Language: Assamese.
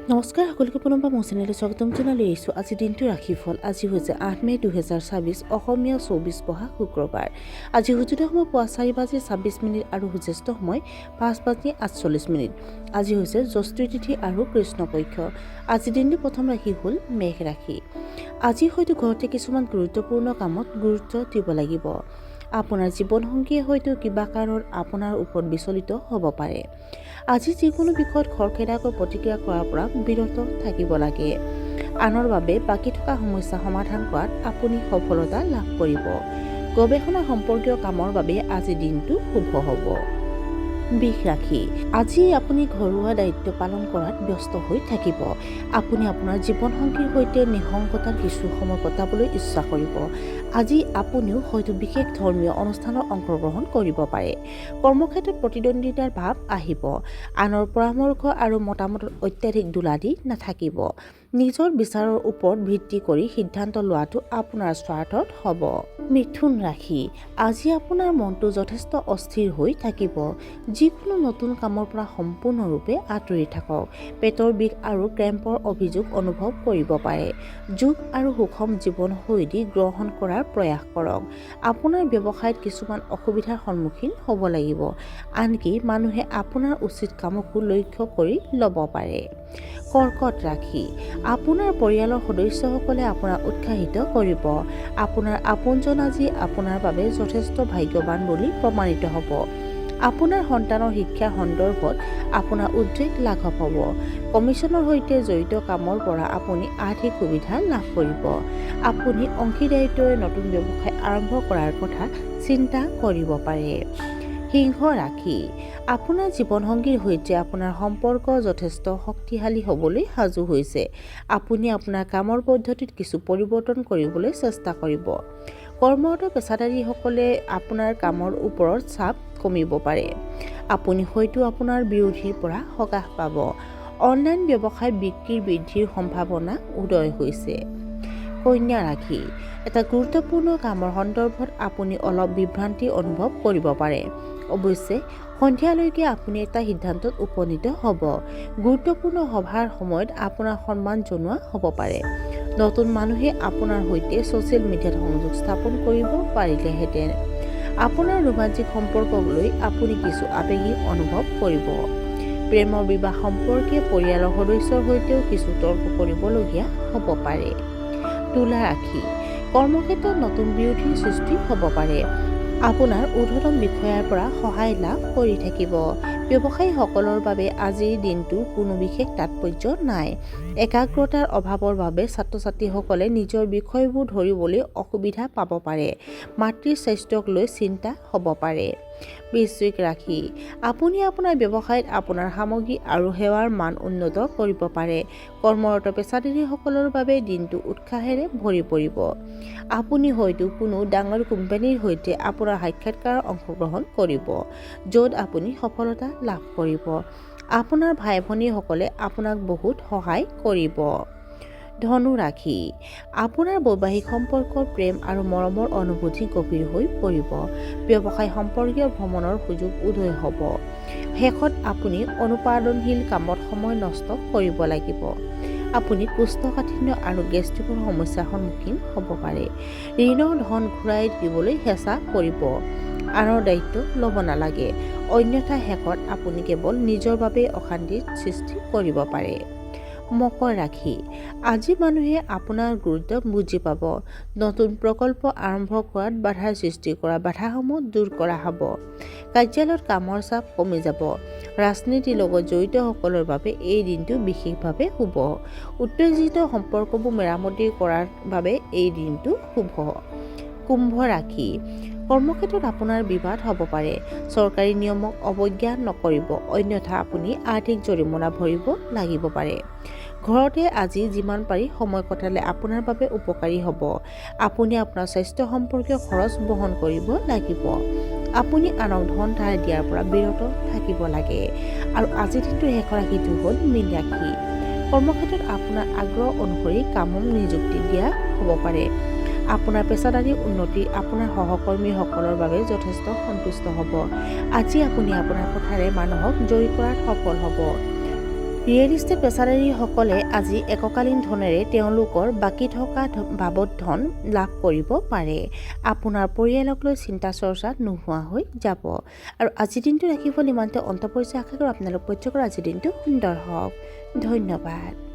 নমস্কাৰ সকলোকে পুনৰবাৰ মোৰ চেনেললৈ স্বাগতম জনাই আহিছোঁ। আজি দিনটো ৰাশিফল। আজি হৈছে 8 মে 2026, অসমীয়া 24 বহাগ শুক্ৰবাৰ। আজি সূৰ্যোদয় সময় পুৱা 4:26 আৰু সূৰ্যাস্ত সময় 5:48। আজি হৈছে জ্যৈষ্ঠ তিথি আৰু কৃষ্ণপক্ষ। আজি দিনটো প্ৰথম ৰাশি হ'ল মেঘ ৰাশি। আজি হয়তো ঘৰতে কিছুমান গুৰুত্বপূৰ্ণ কামত গুৰুত্ব দিব লাগিব। আপোনাৰ জীৱনসংগীয়ে হয়তো কিবা কাৰণত আপোনাৰ ওপৰত বিচলিত হ'ব পাৰে। আজি যিকোনো বিষয়ত খৰখেদাকৈ প্ৰতিক্ৰিয়া কৰাৰ পৰা বিৰত থাকিব লাগে। আনৰ বাবে বাকী থকা সমস্যা সমাধান কৰাত আপুনি সফলতা লাভ কৰিব। গৱেষণা সম্পৰ্কীয় কামৰ বাবে আজি দিনটো শুভ হ'ব। বৃষ ৰাশি। আজি আপুনি ঘৰুৱা দায়িত্ব পালন কৰাত ব্যস্ত হৈ থাকিব। আপুনি আপোনাৰ জীৱনসংগীৰ সৈতে নিসংগতাৰ কিছু সময় কটাবলৈ ইচ্ছা কৰিব। আজি আপুনিও হয়তো বিশেষ ধৰ্মীয় অনুষ্ঠানত অংশগ্ৰহণ কৰিব পাৰে। কৰ্মক্ষেত্ৰত প্ৰতিদ্বন্দ্বিতাৰ ভাৱ আহিব। আনৰ পৰামৰ্শ আৰু মতামতত অত্যাধিক দোলা দি নাথাকিব। নিজৰ বিচাৰৰ ওপৰত ভিত্তি কৰি সিদ্ধান্ত লোৱাটো আপোনাৰ স্বাৰ্থত হ'ব। মিথুন ৰাশি। আজি আপোনাৰ মনটো যথেষ্ট অস্থিৰ হৈ থাকিব। যিকোনো নতুন কামৰ পৰা সম্পূৰ্ণৰূপে আঁতৰি থাকক। পেটৰ বিষ আৰু ক্ৰেম্পৰ অভিযোগ অনুভৱ কৰিব পাৰে। যোগ আৰু সুষম জীৱনশৈলী গ্ৰহণ কৰাৰ প্ৰয়াস কৰক। আপোনাৰ ব্যৱসায়ত কিছুমান অসুবিধাৰ সন্মুখীন হ'ব লাগিব। আনকি মানুহে আপোনাৰ উচিত কামকো লক্ষ্য কৰি ল'ব পাৰে। কৰ্কট ৰাশি। আপোনাৰ পৰিয়ালৰ সদস্যসকলে আপোনাক উৎসাহিত কৰিব। আপোনাৰ আপোনজন আজি আপোনাৰ বাবে যথেষ্ট ভাগ্যৱান বুলি প্ৰমাণিত হ'ব। আপোনাৰ সন্তানৰ শিক্ষাৰ সন্দৰ্ভত আপোনাৰ উদ্বেগ লাঘৱ হ'ব। কমিছনৰ সৈতে জড়িত কামৰ পৰা আপুনি আৰ্থিক সুবিধা লাভ কৰিব। আপুনি অংশীদাৰিত্বৰে নতুন ব্যৱসায় আৰম্ভ কৰাৰ কথা চিন্তা কৰিব পাৰে। সিংহ ৰাশি। আপোনাৰ জীৱনসংগীৰ সৈতে আপোনাৰ সম্পৰ্ক যথেষ্ট শক্তিশালী হ'বলৈ সাজু হৈছে। আপুনি আপোনাৰ কামৰ পদ্ধতিত কিছু পৰিৱৰ্তন কৰিবলৈ চেষ্টা কৰিব। কৰ্মৰত পেছাদাৰীসকলে আপোনাৰ কামৰ ওপৰত চাপ কমিব পাৰে। আপুনি হয়তো আপোনাৰ বিৰোধীৰ পৰা সকাহ পাব। অনলাইন ব্যৱসায় বিক্ৰীৰ বৃদ্ধিৰ সম্ভাৱনা উদয় হৈছে। কন্যা ৰাশি। এটা গুৰুত্বপূৰ্ণ কামৰ সন্দৰ্ভত আপুনি অলপ বিভ্ৰান্তি অনুভৱ কৰিব পাৰে। অৱশ্যে সন্ধিয়ালৈকে আপুনি এটা সিদ্ধান্তত উপনীত হ'ব। গুৰুত্বপূৰ্ণ সভাৰ সময়ত আপোনাক সন্মান জনোৱা হ'ব পাৰে। নতুন মানুহে আপোনাৰ সৈতে ছ'চিয়েল মিডিয়াত সংযোগ স্থাপন কৰিব পাৰিলেহেঁতেন। আপোনাৰ ৰোমান্টিক সম্পৰ্কক লৈ আপুনি কিছু আৱেগিক অনুভৱ কৰিব। প্ৰেমৰ বিবাহ সম্পৰ্কে পৰিয়ালৰ সদস্যৰ সৈতেও কিছু তৰ্ক কৰিবলগীয়া হ'ব পাৰে। তুলা ৰাশি। কৰ্মক্ষেত্ৰত নতুন বিৰোধীৰ সৃষ্টি হ'ব পাৰে। আপোনাৰ ঊৰ্ধ্বতম বিষয়াৰ পৰা সহায় লাভ কৰি থাকিব। ব্যৱসায়ীসকলৰ বাবে আজিৰ দিনটোৰ কোনো বিশেষ তাৎপৰ্য নাই। একাগ্ৰতাৰ অভাৱৰ বাবে ছাত্ৰ-ছাত্ৰীসকলে নিজৰ বিষয়বোৰ ধৰিবলৈ অসুবিধা পাব পাৰে। মাতৃৰ স্বাস্থ্যক লৈ চিন্তা হ'ব পাৰে। বৃশ্চিক ৰাশি। আপুনি আপোনাৰ ব্যৱসায়ত আপোনাৰ সামগ্ৰী আৰু সেৱাৰ মান উন্নত কৰিব পাৰে। কৰ্মৰত পেছাদাৰীসকলৰ বাবে দিনটো উৎসাহেৰে ভৰি পৰিব। আপুনি হয়তো কোনো ডাঙৰ কোম্পানীৰ সৈতে আপোনাৰ সাক্ষাৎকাৰত অংশগ্ৰহণ কৰিব, য'ত আপুনি সফলতা লাভ কৰিব। আপোনাৰ ভাই-ভনীসকলে আপোনাক বহুত সহায় কৰিব। ধনু ৰাশি। আপোনাৰ বৈবাহিক সম্পৰ্কৰ প্ৰেম আৰু মৰমৰ অনুভূতি গভীৰ হৈ পৰিব। ব্যৱসায় সম্পৰ্কীয় ভ্ৰমণৰ সুযোগ উদয় হ'ব। শেষত আপুনি অনুৎপাদনশীল কামত সময় নষ্ট কৰিব লাগিব। আপুনি কোষ্ঠকাঠিন্য আৰু গেষ্ট্ৰিকৰ সমস্যাৰ সন্মুখীন হ'ব পাৰে। ঋণৰ ধন ঘূৰাই দিবলৈ চেষ্টা কৰিব। আনৰ দায়িত্ব ল'ব নালাগে। অন্যথা শেষত আপুনি কেৱল নিজৰ বাবে অশান্তিৰ সৃষ্টি কৰিব পাৰে। মকৰ ৰাশি। আজি মানুহে আপোনাৰ গুৰুত্ব বুজি পাব। নতুন প্ৰকল্প আৰম্ভ কৰাত বাধাৰ সৃষ্টি কৰা বাধাসমূহ দূৰ কৰা হ'ব। কাৰ্যালয়ত কামৰ চাপ কমি যাব। ৰাজনীতিৰ লগত জড়িতসকলৰ বাবে এই দিনটো বিশেষভাৱে শুভ। উত্তেজিত সম্পৰ্কবোৰ মেৰামতি কৰাৰ বাবে এই দিনটো শুভ। কুম্ভ ৰাশি। কৰ্মক্ষেত্ৰত আপোনাৰ বিবাদ হ'ব পাৰে। চৰকাৰী নিয়মক অৱজ্ঞা নকৰিব, অন্যথা আপুনি আৰ্থিক জৰিমনা ভৰিব লাগিব পাৰে। ঘৰতে আজি যিমান পাৰি সময় কটালে আপোনাৰ বাবে উপকাৰী হ'ব। আপুনি আপোনাৰ স্বাস্থ্য সম্পৰ্কীয় খৰচ বহন কৰিব লাগিব। আপুনি আনক ধন ধাৰ দিয়াৰ পৰা বিৰত থাকিব লাগে। আৰু আজিৰ দিনটোৰ শেষৰ ৰাশিটো হ'ল মীন ৰাশি। কৰ্মক্ষেত্ৰত আপোনাৰ আগ্ৰহ অনুসৰি কামত নিযুক্তি দিয়া হ'ব পাৰে। আপোনাৰ পেছাদাৰী উন্নতি আপোনাৰ সহকৰ্মীসকলৰ বাবে যথেষ্ট সন্তুষ্ট হ'ব। আজি আপুনি আপোনাৰ কথাৰে মানুহক জয়ী কৰাত সফল হ'ব। ৰিয়েল ইষ্টেট পেচাদাৰীসকলে আজি এককালীন ধনেৰে তেওঁলোকৰ বাকী থকা বাবদ ধন লাভ কৰিব পাৰে। আপোনাৰ পৰিয়ালক লৈ চিন্তা চৰ্চা নোহোৱা হৈ যাব। আৰু আজিৰ দিনটো ৰাশিফল ইমানতে অন্ত পৰিছে। আশা কৰোঁ আপোনালোক প্ৰত্যেকৰ আজিৰ দিনটো সুন্দৰ হওক। ধন্যবাদ।